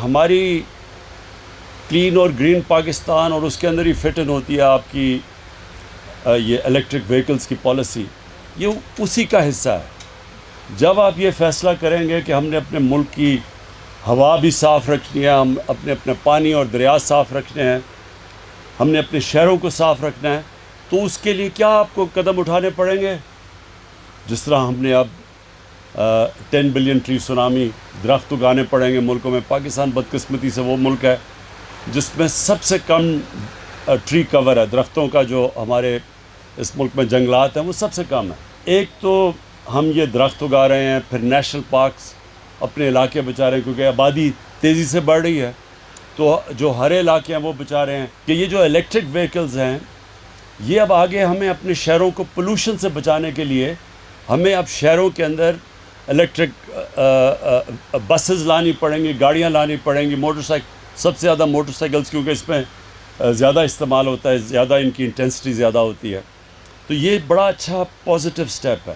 ہماری کلین اور گرین پاکستان اور اس کے اندر ہی فٹ ان ہوتی ہے آپ کی یہ الیکٹرک وہیکلس کی پالیسی، یہ اسی کا حصہ ہے۔ جب آپ یہ فیصلہ کریں گے کہ ہم نے اپنے ملک کی ہوا بھی صاف رکھنی ہے، ہم اپنے پانی اور دریا صاف رکھنے ہیں، ہم نے اپنے شہروں کو صاف رکھنا ہے، تو اس کے لیے کیا آپ کو قدم اٹھانے پڑیں گے؟ جس طرح ہم نے اب 10 بلین ٹری سونامی درخت اگانے پڑیں گے ملکوں میں۔ پاکستان بدقسمتی سے وہ ملک ہے جس میں سب سے کم ٹری کور ہے، درختوں کا جو ہمارے اس ملک میں جنگلات ہیں وہ سب سے کم ہے۔ ایک تو ہم یہ درخت اگا رہے ہیں، پھر نیشنل پارکس اپنے علاقے بچا رہے ہیں کیونکہ آبادی تیزی سے بڑھ رہی ہے، تو جو ہرے علاقے ہیں وہ بچا رہے ہیں۔ کہ یہ جو الیکٹرک وہیکلز ہیں یہ اب آگے ہمیں اپنے شہروں کو پولوشن سے بچانے کے لیے ہمیں اب شہروں کے اندر الیکٹرک بسز لانی پڑیں گی، گاڑیاں لانی پڑیں گی، موٹر سائیکل، سب سے زیادہ موٹر سائیکلس کیونکہ اس میں زیادہ استعمال ہوتا ہے، زیادہ ان کی انٹینسٹی زیادہ ہوتی ہے، تو یہ بڑا اچھا پازیٹیو سٹیپ ہے۔